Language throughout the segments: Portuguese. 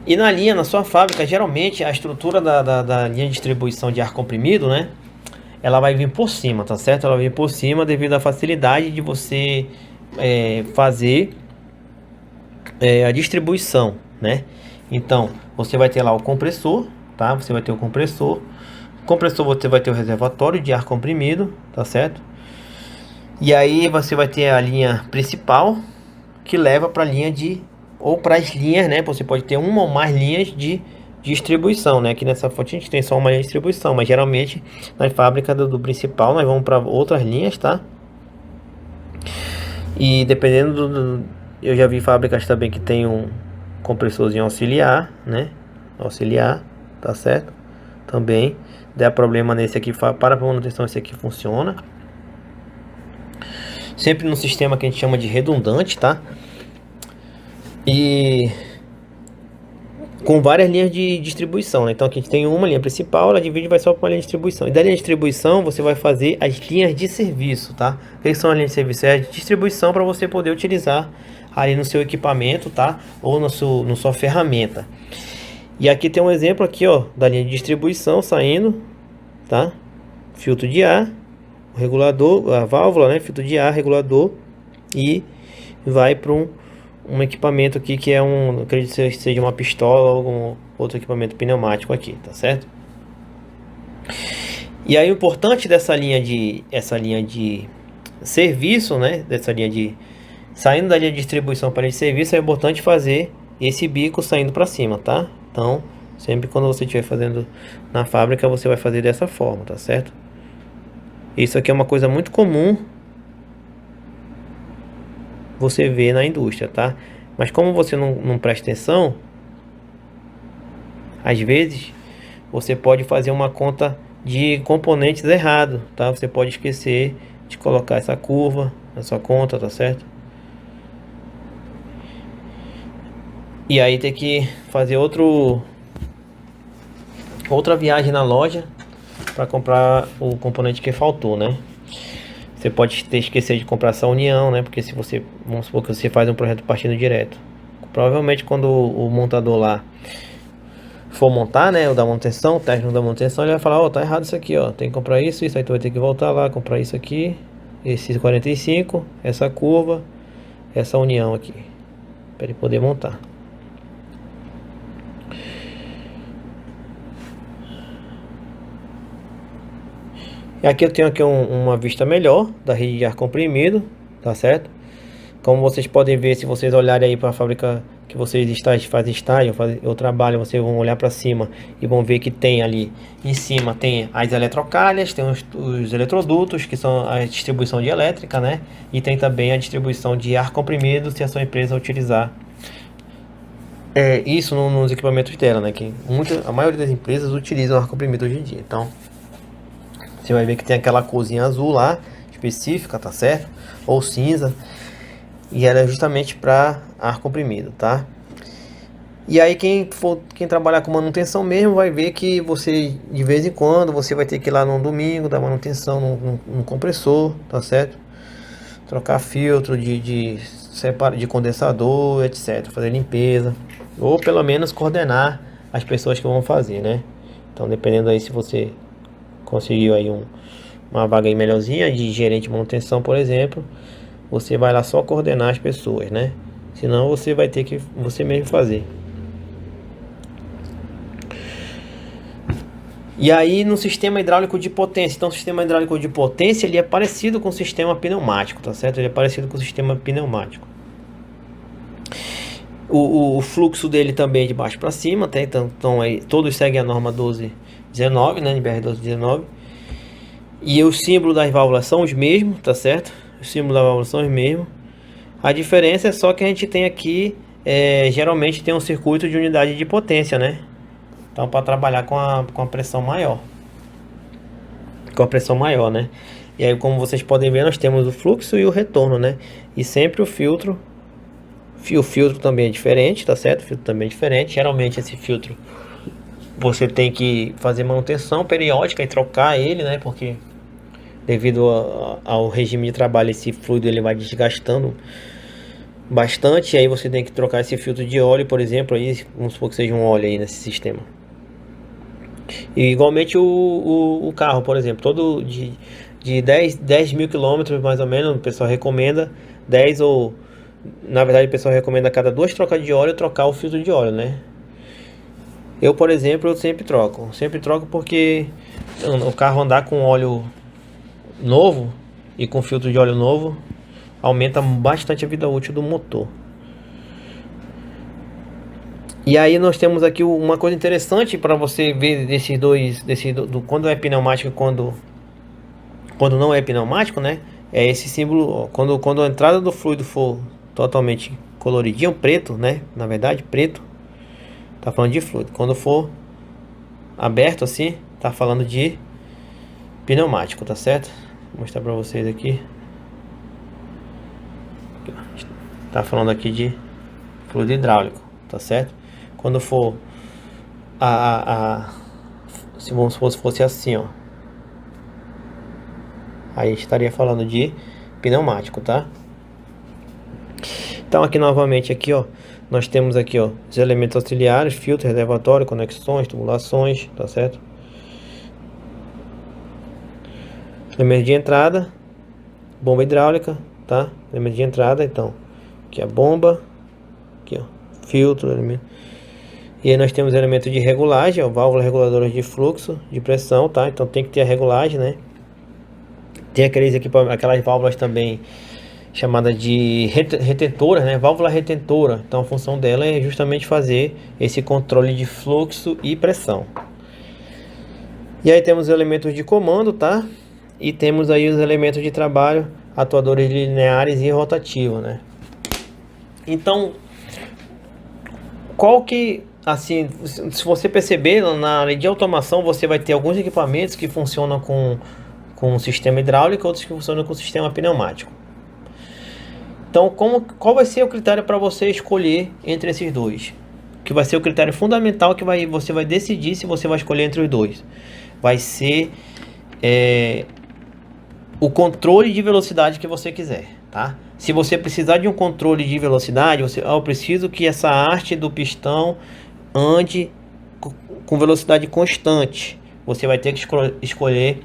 E na linha, na sua fábrica, geralmente a estrutura da linha de distribuição de ar comprimido, né? Ela vai vir por cima, tá certo? Ela vai vir por cima devido à facilidade de você fazer a distribuição, né? Então, você vai ter lá o compressor, tá? Você vai ter o compressor. O compressor você vai ter o reservatório de ar comprimido, tá certo? E aí você vai ter a linha principal que leva para a linha de ou para as linhas, né? Você pode ter uma ou mais linhas de distribuição, né? Aqui nessa fonte a gente tem só uma linha de distribuição, mas geralmente na fábrica do principal nós vamos para outras linhas, tá? E dependendo eu já vi fábricas também que tem um compressorzinho auxiliar, né? Auxiliar, tá certo? Também der problema nesse aqui, para manutenção esse aqui funciona. Sempre no sistema que a gente chama de redundante, tá? E com várias linhas de distribuição, né? Então aqui a gente tem uma linha principal, ela divide e vai só para uma linha de distribuição. E da linha de distribuição você vai fazer as linhas de serviço, tá? O que são as linhas de serviço? É a distribuição para você poder utilizar ali no seu equipamento, tá? Ou na sua ferramenta. E aqui tem um exemplo aqui, ó, da linha de distribuição saindo, tá? Filtro de ar, o regulador, a válvula, né? Filtro de ar, regulador, e vai para um equipamento aqui que é acredito que seja uma pistola ou algum outro equipamento pneumático aqui, tá certo? E aí o importante dessa linha de serviço, né? Saindo da linha de distribuição para a linha de serviço, é importante fazer esse bico saindo para cima, tá? Então, sempre quando você estiver fazendo na fábrica, você vai fazer dessa forma, tá certo? Isso aqui é uma coisa muito comum você vê na indústria, tá? Mas como você não presta atenção, às vezes você pode fazer uma conta de componentes errado, tá? Você pode esquecer de colocar essa curva na sua conta, tá certo? E aí tem que fazer outra viagem na loja para comprar o componente que faltou, né? Você pode ter esquecido de comprar essa união, né? Porque se você, vamos supor que você faz um projeto partindo direto, provavelmente quando o montador lá for montar, né, o da manutenção, o técnico da manutenção, ele vai falar, ó, tá errado isso aqui, ó, tem que comprar isso, aí tu vai ter que voltar lá, comprar isso aqui, esse 45, essa curva, essa união aqui, para ele poder montar. E aqui eu tenho aqui uma vista melhor da rede de ar comprimido, tá certo? Como vocês podem ver, se vocês olharem aí para a fábrica que vocês fazem estágio, ou trabalham, vocês vão olhar para cima e vão ver que tem ali em cima tem as eletrocalhas, tem os eletrodutos, que são a distribuição de elétrica, né? E tem também a distribuição de ar comprimido, se a sua empresa utilizar isso nos equipamentos dela, né? Que a maioria das empresas utilizam ar comprimido hoje em dia. Então, você vai ver que tem aquela corzinha azul lá, específica, tá certo? Ou cinza. E ela é justamente para ar comprimido, tá? E aí quem trabalhar com manutenção mesmo vai ver que você, de vez em quando, você vai ter que ir lá no domingo dar manutenção no compressor, tá certo? Trocar filtro de condensador, etc. Fazer limpeza. Ou pelo menos coordenar as pessoas que vão fazer, né? Então dependendo aí se você conseguiu aí uma vaga aí melhorzinha de gerente de manutenção, por exemplo, você vai lá só coordenar as pessoas, né? Senão você vai ter que você mesmo fazer. E aí no sistema hidráulico de potência, então o sistema hidráulico de potência ele é parecido com o sistema pneumático, tá certo? Ele é parecido com o sistema pneumático. O fluxo dele também é de baixo para cima, tá? Então aí, todos seguem a norma 1219, né? NBR 1219. E o símbolo das válvulas são os mesmos, tá certo? Os símbolos da válvula são os mesmos. A diferença é só que a gente tem aqui, geralmente tem um circuito de unidade de potência, né? Então para trabalhar com a pressão maior. Com a pressão maior, né? E aí como vocês podem ver, nós temos o fluxo e o retorno, né? E sempre o filtro também é diferente, tá certo? O filtro também é diferente. Geralmente esse filtro você tem que fazer manutenção periódica e trocar ele, né? Porque devido ao regime de trabalho, esse fluido ele vai desgastando bastante, e aí você tem que trocar esse filtro de óleo, por exemplo, aí, vamos supor que seja um óleo aí nesse sistema. E igualmente o carro, por exemplo, todo de 10 mil quilômetros mais ou menos, o pessoal recomenda 10 ou... Na verdade o pessoal recomenda a cada 2 trocas de óleo trocar o filtro de óleo, né? Eu, por exemplo, eu sempre troco porque o carro andar com óleo novo e com filtro de óleo novo aumenta bastante a vida útil do motor. E aí nós temos aqui uma coisa interessante para você ver desses dois, quando é pneumático e quando não é pneumático, né? É esse símbolo, ó, quando a entrada do fluido for totalmente coloridinho, preto, né? Na verdade, preto, tá falando de fluido. Quando for aberto assim, tá falando de pneumático, tá certo? Vou mostrar para vocês aqui. Tá falando aqui de fluido hidráulico, tá certo? Quando for se vamos supor, se fosse assim, ó, aí a gente estaria falando de pneumático, tá? Então aqui novamente aqui, ó, nós temos aqui, ó, os elementos auxiliares, filtro, reservatório, conexões, tubulações, tá certo? Elemento de entrada, bomba hidráulica, tá? Elemento de entrada, então, aqui a bomba, aqui, ó, filtro, elemento. E aí nós temos elemento de regulagem, ó, válvulas reguladoras de fluxo, de pressão, tá? Então tem que ter a regulagem, né? Tem aquelas válvulas também chamadas de retentoras, né? Válvula retentora. Então a função dela é justamente fazer esse controle de fluxo e pressão. E aí temos os elementos de comando, tá? E temos aí os elementos de trabalho, atuadores lineares e rotativos, né? Então, qual que... Assim, se você perceber, na área de automação você vai ter alguns equipamentos que funcionam com o sistema hidráulico, outros que funcionam com o sistema pneumático. Então, qual vai ser o critério para você escolher entre esses dois? Que vai ser o critério fundamental que você vai decidir se você vai escolher entre os dois. Vai ser o controle de velocidade que você quiser, tá? Se você precisar de um controle de velocidade, eu preciso que essa haste do pistão ande com velocidade constante. Você vai ter que escolher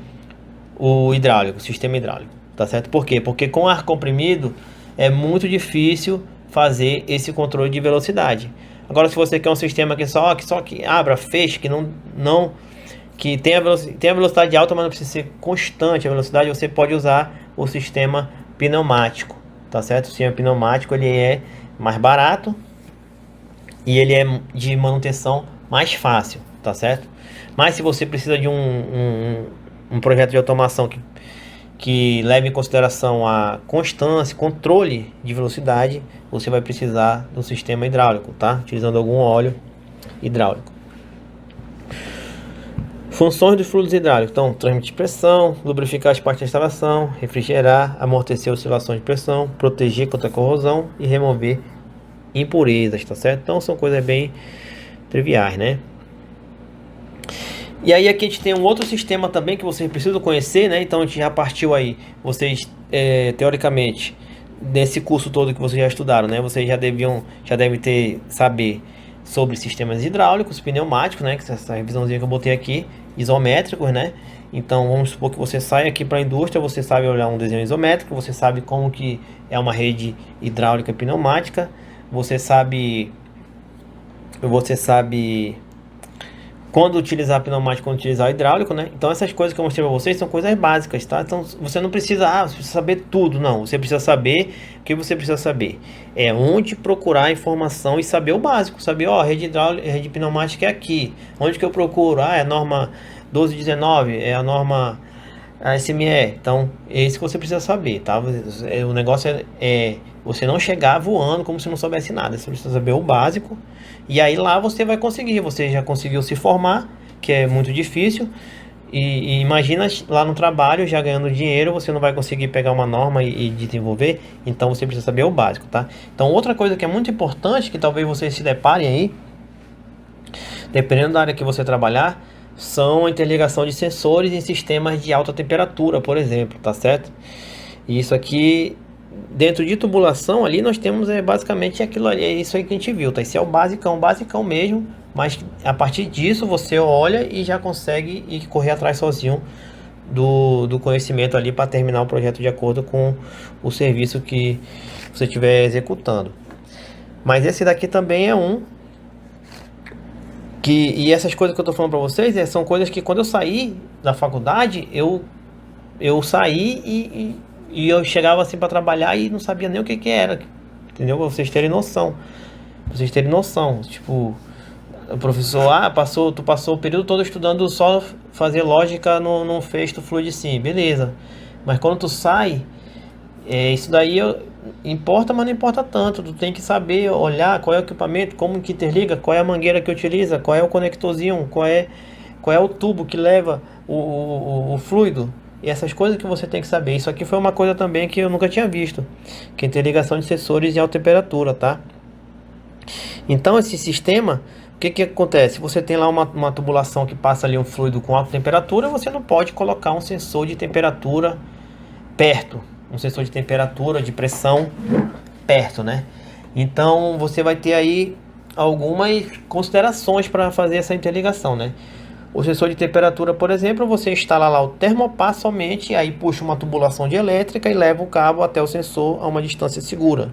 o hidráulico, o sistema hidráulico, tá certo? Por quê? Porque com ar comprimido é muito difícil fazer esse controle de velocidade. Agora, se você quer um sistema que só que abra, feche, que tenha velocidade alta, mas não precisa ser constante a velocidade, você pode usar o sistema pneumático, tá certo? O sistema pneumático ele é mais barato e ele é de manutenção mais fácil, tá certo? Mas se você precisa de um projeto de automação que leve em consideração a constância, controle de velocidade, você vai precisar do sistema hidráulico, tá? Utilizando algum óleo hidráulico. Funções dos fluidos hidráulicos: então, transmitir pressão, lubrificar as partes da instalação, refrigerar, amortecer oscilações de pressão, proteger contra a corrosão e remover impurezas, tá certo? Então são coisas bem triviais, né? E aí aqui a gente tem um outro sistema também que vocês precisam conhecer, né? Então a gente já partiu aí, vocês teoricamente, nesse curso todo que vocês já estudaram, né? Vocês já devem saber sobre sistemas hidráulicos, pneumáticos, né? Que essa revisãozinha que eu botei aqui, isométricos, né? Então vamos supor que você sai aqui para a indústria, você sabe olhar um desenho isométrico, você sabe como que é uma rede hidráulica pneumática, você sabe quando utilizar pneumático, quando utilizar hidráulico, né? Então essas coisas que eu mostrei para vocês são coisas básicas, tá? Então você não precisa, você precisa saber tudo, não. Você precisa saber o que você precisa saber. É onde procurar informação e saber o básico. Saber, ó, rede hidráulica, rede pneumática é aqui. Onde que eu procuro? Ah, é a norma 1219, é a norma ASME. Então, é isso que você precisa saber, tá? O negócio é você não chegar voando como se não soubesse nada. Você precisa saber o básico. E aí lá você vai conseguir. Você já conseguiu se formar, que é muito difícil. E imagina lá no trabalho, já ganhando dinheiro, você não vai conseguir pegar uma norma e desenvolver. Então você precisa saber o básico, tá? Então outra coisa que é muito importante, que talvez vocês se deparem aí, dependendo da área que você trabalhar, são a interligação de sensores em sistemas de alta temperatura, por exemplo, tá certo? E isso aqui dentro de tubulação ali nós temos basicamente aquilo ali, é isso aí que a gente viu, tá? Esse é o basicão, basicão mesmo, mas a partir disso você olha e já consegue ir correr atrás sozinho do conhecimento ali para terminar o projeto de acordo com o serviço que você estiver executando. Mas esse daqui também é um que, e essas coisas que eu tô falando para vocês são coisas que quando eu saí da faculdade, eu saí e eu chegava assim para trabalhar e não sabia nem o que era, entendeu? Pra vocês terem noção. Pra vocês terem noção, tipo, o professor, tu passou o período todo estudando só fazer lógica no festo fluid sim, beleza. Mas quando tu sai, isso daí importa, mas não importa tanto. Tu tem que saber olhar qual é o equipamento, como que interliga, qual é a mangueira que utiliza, qual é o conectorzinho, qual é o tubo que leva o fluido. E essas coisas que você tem que saber. Isso aqui foi uma coisa também que eu nunca tinha visto, que é interligação de sensores em alta temperatura, tá? Então esse sistema, o que acontece? Você tem lá uma tubulação que passa ali um fluido com alta temperatura, você não pode colocar um sensor de temperatura perto, um sensor de temperatura, de pressão perto, né? Então você vai ter aí algumas considerações para fazer essa interligação, né? O sensor de temperatura, por exemplo, você instala lá o termopar somente, aí puxa uma tubulação de elétrica e leva o cabo até o sensor a uma distância segura.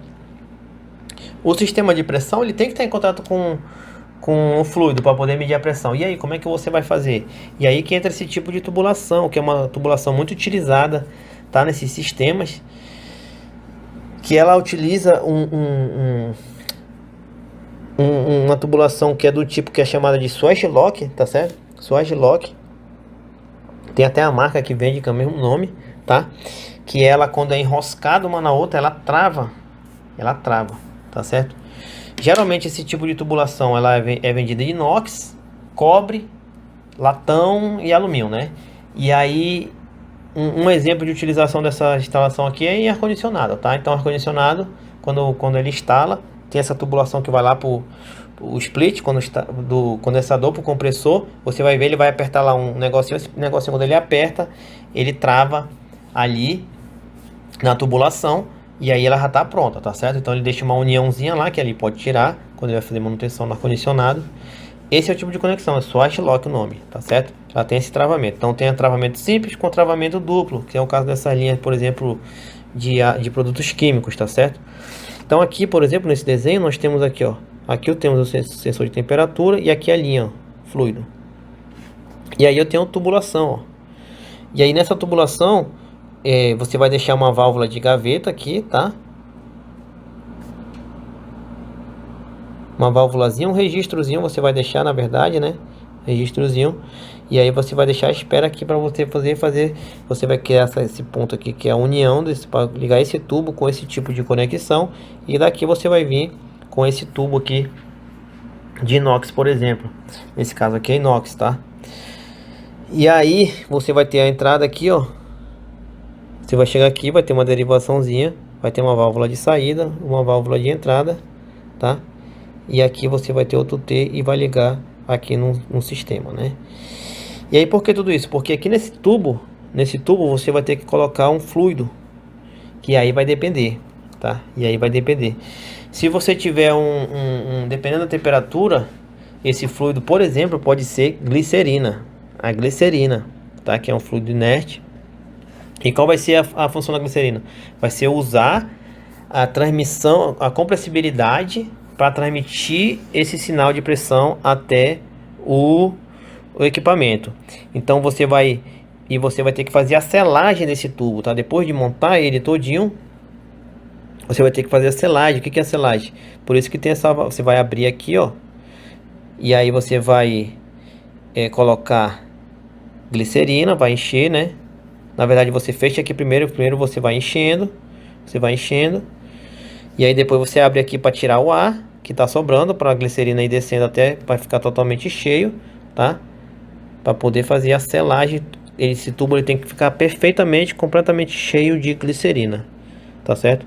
O sistema de pressão ele tem que estar em contato com o fluido para poder medir a pressão. E aí, como é que você vai fazer? E aí que entra esse tipo de tubulação, que é uma tubulação muito utilizada, tá, nesses sistemas, que ela utiliza uma tubulação que é do tipo que é chamada de Swash-Lock, tá certo? Swash-Lock. Tem até a marca que vende com o mesmo nome, tá? Que ela, quando é enroscada uma na outra, ela trava, tá certo? Geralmente esse tipo de tubulação ela é vendida de inox, cobre, latão e alumínio, né? E aí um exemplo de utilização dessa instalação aqui é em ar-condicionado, tá? Então ar-condicionado, quando ele instala, tem essa tubulação que vai lá pro split, quando está do condensador pro compressor, você vai ver, ele vai apertar lá um negocinho, esse negocinho quando ele aperta, ele trava ali na tubulação. E aí ela já tá pronta, tá certo? Então ele deixa uma uniãozinha lá que ele pode tirar quando ele vai fazer manutenção no ar-condicionado. Esse é o tipo de conexão, é Swash-Lock o nome, tá certo? Ela tem esse travamento. Então tem travamento simples com travamento duplo, que é o caso dessa linha, por exemplo, de produtos químicos, tá certo? Então aqui, por exemplo, nesse desenho nós temos aqui, ó. Aqui temos o sensor de temperatura e aqui a linha, ó, fluido. E aí eu tenho a tubulação, ó. E aí nessa tubulação você vai deixar uma válvula de gaveta aqui, tá? Uma válvulazinha, um registrozinho você vai deixar, na verdade, né? Registrozinho. E aí você vai deixar a espera aqui para você fazer. Você vai criar esse ponto aqui que é a união para ligar esse tubo com esse tipo de conexão. E daqui você vai vir com esse tubo aqui de inox, por exemplo. Nesse caso aqui é inox, tá? E aí você vai ter a entrada aqui, ó. Você vai chegar aqui, vai ter uma derivaçãozinha, vai ter uma válvula de saída, uma válvula de entrada, tá? E aqui você vai ter outro T e vai ligar aqui no sistema, né? E aí por que tudo isso? Porque aqui nesse tubo você vai ter que colocar um fluido, que aí vai depender, tá? E aí vai depender. Se você tiver dependendo da temperatura, esse fluido, por exemplo, pode ser glicerina, a glicerina, tá? Que é um fluido inerte. E qual vai ser a função da glicerina? Vai ser usar a transmissão, a compressibilidade para transmitir esse sinal de pressão até o equipamento. Então você vai ter que fazer a selagem desse tubo, tá? Depois de montar ele todinho, você vai ter que fazer a selagem. O que é a selagem? Por isso que tem essa, você vai abrir aqui, ó, e aí você vai colocar glicerina, vai encher, né? Na verdade você fecha aqui primeiro você vai enchendo, e aí depois você abre aqui para tirar o ar que está sobrando, para a glicerina ir descendo até para ficar totalmente cheio, tá? Para poder fazer a selagem. Esse tubo ele tem que ficar perfeitamente, completamente cheio de glicerina, tá certo?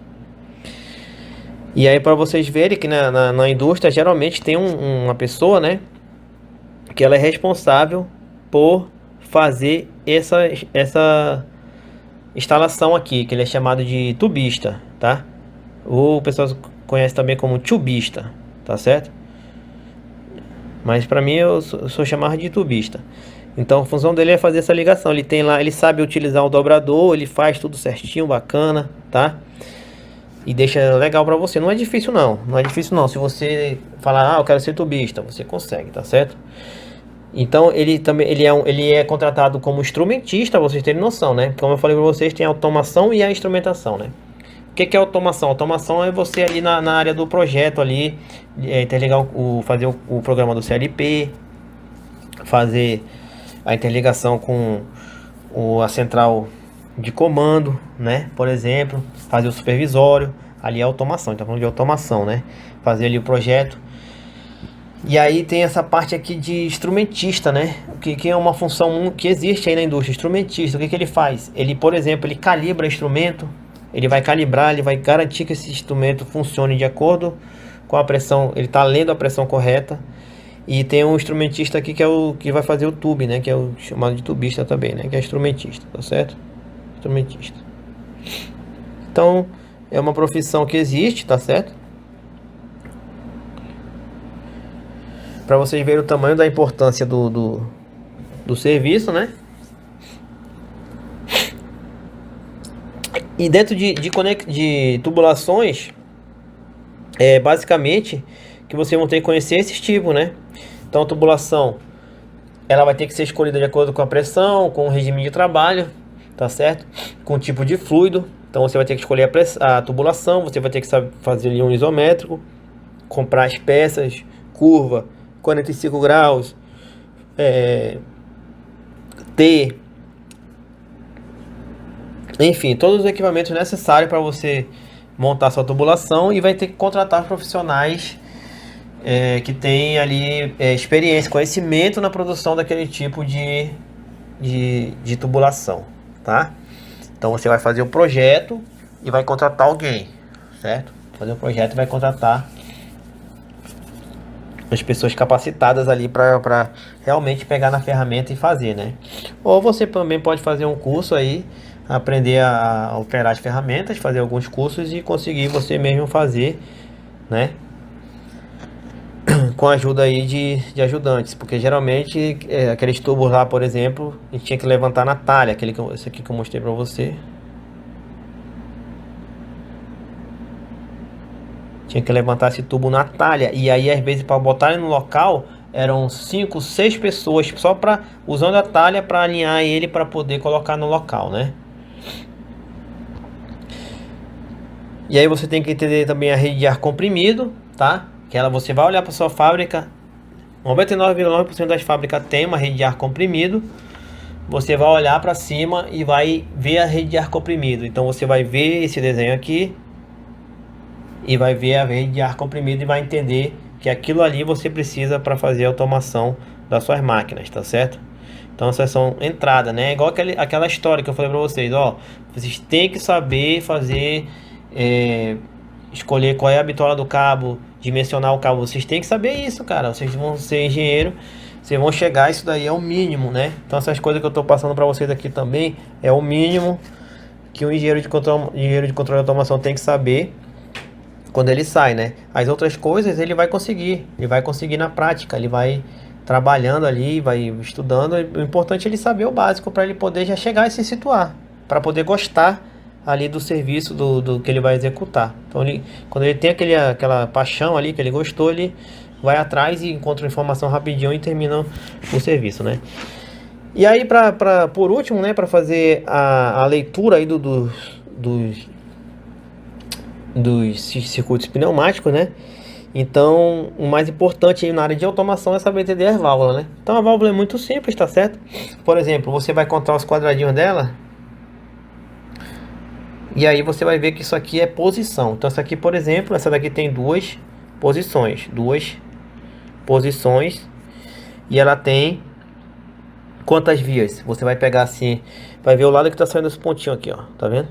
E aí para vocês verem que na indústria geralmente tem uma pessoa, né, que ela é responsável por fazer instalação aqui, que ele é chamado de tubista, tá? O pessoal conhece também como tubista, tá certo? Mas para mim eu sou chamado de tubista. Então a função dele é fazer essa ligação. Ele tem lá, ele sabe utilizar o dobrador, ele faz tudo certinho, bacana, tá? E deixa legal para você. Não é difícil não, não é difícil não. Se você falar, eu quero ser tubista, você consegue, tá certo? Então ele também ele é contratado como instrumentista, vocês terem noção, né? Como eu falei para vocês, tem a automação e a instrumentação, né? O que é automação? Automação é você ali na área do projeto ali, interligar fazer o programa do CLP, fazer a interligação com a central de comando, né? Por exemplo, fazer o supervisório, ali é automação, então falando de automação, né? Fazer ali o projeto. E aí tem essa parte aqui de instrumentista, né? Que é uma função que existe aí na indústria. Instrumentista, o que ele faz? Ele, por exemplo, ele calibra instrumento, ele vai calibrar, ele vai garantir que esse instrumento funcione de acordo com a pressão, ele está lendo a pressão correta. E tem um instrumentista aqui que é o que vai fazer o tube, né? Que é o chamado de tubista também, né? Que é instrumentista, tá certo? Instrumentista. Então, é uma profissão que existe, tá certo? Para vocês verem o tamanho da importância do serviço, né? E dentro de tubulações, basicamente que vocês vão ter que conhecer esses tipos, né? Então a tubulação, ela vai ter que ser escolhida de acordo com a pressão, com o regime de trabalho, tá certo? Com o tipo de fluido. Então você vai ter que escolher a tubulação, você vai ter que saber fazer ali um isométrico, comprar as peças, curva, 45 graus, T, enfim, todos os equipamentos necessários para você montar sua tubulação, e vai ter que contratar profissionais que tem ali experiência, conhecimento na produção daquele tipo de tubulação, tá? Então você vai fazer o projeto e vai contratar alguém, certo? Fazer o projeto e vai contratar as pessoas capacitadas ali para realmente pegar na ferramenta e fazer, né? Ou você também pode fazer um curso aí, aprender a operar as ferramentas, fazer alguns cursos e conseguir você mesmo fazer, né? Com a ajuda aí de ajudantes, porque geralmente aqueles tubos lá, por exemplo, a gente tinha que levantar na talha, esse aqui que eu mostrei para você. Tinha que levantar esse tubo na talha, e aí às vezes para botar ele no local eram 5, 6 pessoas só para usando a talha para alinhar ele para poder colocar no local, né? E aí você tem que entender também a rede de ar comprimido, tá? Que você vai olhar para sua fábrica, 99,9% das fábricas tem uma rede de ar comprimido. Você vai olhar para cima e vai ver a rede de ar comprimido. Então você vai ver esse desenho aqui e vai ver a rede de ar comprimido e vai entender que aquilo ali você precisa para fazer a automação das suas máquinas, tá certo? Então essas são entradas, né? Igual aquela história que eu falei para vocês, ó, vocês têm que saber fazer, escolher qual é a bitola do cabo, dimensionar o cabo. Vocês têm que saber isso, cara. Vocês vão ser engenheiro, vocês vão chegar, isso daí é o mínimo, né? Então essas coisas que eu tô passando para vocês aqui também é o mínimo que um engenheiro de controle de automação tem que saber quando ele sai, né? As outras coisas ele vai conseguir na prática, ele vai trabalhando ali, vai estudando. O importante é ele saber o básico para ele poder já chegar e se situar, para poder gostar ali do serviço do que ele vai executar. Então quando ele tem aquela paixão ali que ele gostou, ele vai atrás e encontra informação rapidinho e termina o serviço, né? E aí por último, né, para fazer a leitura aí dos circuitos pneumáticos, né? Então o mais importante aí na área de automação é saber entender as válvulas, né? Então a válvula é muito simples, tá certo? Por exemplo, você vai contar os quadradinhos dela e aí você vai ver que isso aqui é posição. Então essa aqui, por exemplo, essa daqui tem duas posições, e ela tem quantas vias? Você vai pegar assim, vai ver o lado que tá saindo esse pontinho aqui, ó, tá vendo?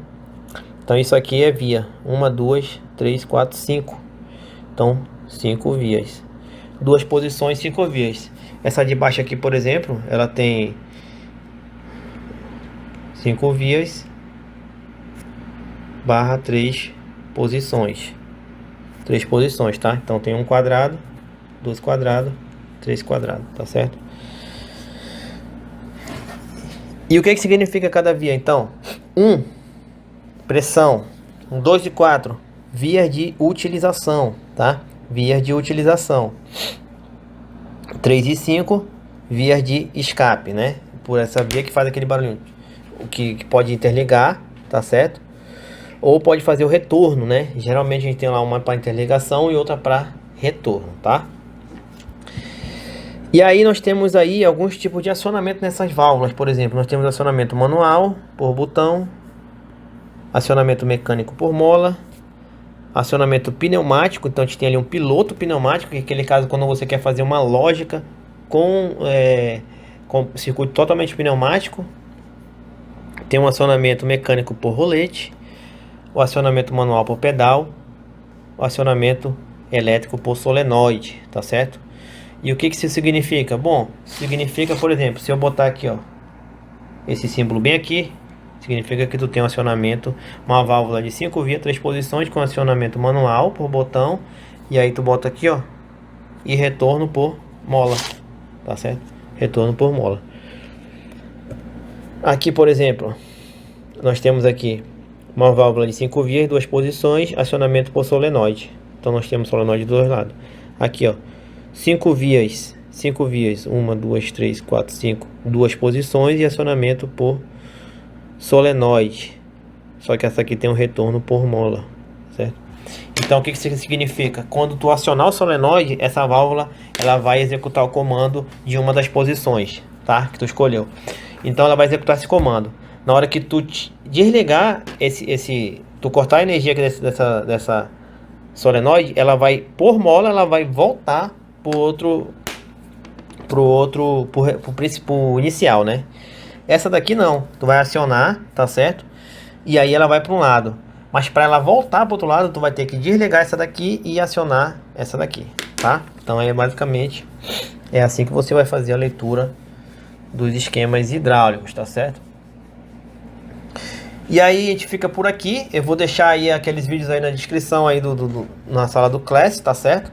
Então isso aqui é via, 1, 2, 3, 4, 5. Então 5 vias, duas posições, 5 vias. Essa de baixo aqui, por exemplo, ela tem 5 vias barra 3 posições. 3 posições, tá? Então tem 1 quadrado, 2 quadrados, 3 quadrados, tá certo? E o que significa cada via, então? 1, pressão. 2 e 4, vias de utilização, tá? Vias de utilização. 3 e 5, vias de escape, né? Por essa via que faz aquele barulho. O que pode interligar, tá certo? Ou pode fazer o retorno, né? Geralmente a gente tem lá uma para interligação e outra para retorno, tá? E aí nós temos aí alguns tipos de acionamento nessas válvulas. Por exemplo, nós temos acionamento manual por botão, acionamento mecânico por mola, acionamento pneumático. Então a gente tem ali um piloto pneumático, que é aquele caso quando você quer fazer uma lógica com circuito totalmente pneumático. Tem um acionamento mecânico por rolete, o acionamento manual por pedal, o acionamento elétrico por solenoide, tá certo? E o que isso significa? Bom, significa, por exemplo, se eu botar aqui, ó, esse símbolo bem aqui, significa que tu tem um acionamento, uma válvula de 5 vias, 3 posições, com acionamento manual por botão, e aí tu bota aqui, ó, e retorno por mola, tá certo? Retorno por mola. Aqui, por exemplo, nós temos aqui uma válvula de 5 vias, 2 posições, acionamento por solenoide. Então nós temos solenoide dos dois lados. Aqui, ó, 5 vias, 1, 2, 3, 4, 5, 2 posições e acionamento por solenoide. Só que essa aqui tem um retorno por mola, certo? Então o que isso significa? Quando tu acionar o solenoide, essa válvula ela vai executar o comando de uma das posições, tá? Que tu escolheu. Então ela vai executar esse comando. Na hora que tu desligar tu cortar a energia aqui dessa solenoide, ela vai por mola, ela vai voltar pro princípio inicial, né? Essa daqui não, tu vai acionar, tá certo? E aí ela vai para um lado. Mas para ela voltar para outro lado, tu vai ter que desligar essa daqui e acionar essa daqui, tá? Então é basicamente assim que você vai fazer a leitura dos esquemas hidráulicos, tá certo? E aí a gente fica por aqui. Eu vou deixar aí aqueles vídeos aí na descrição aí na sala do Class, tá certo?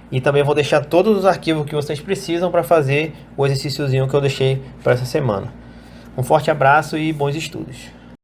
E também vou deixar todos os arquivos que vocês precisam para fazer o exercíciozinho que eu deixei para essa semana. Um forte abraço e bons estudos.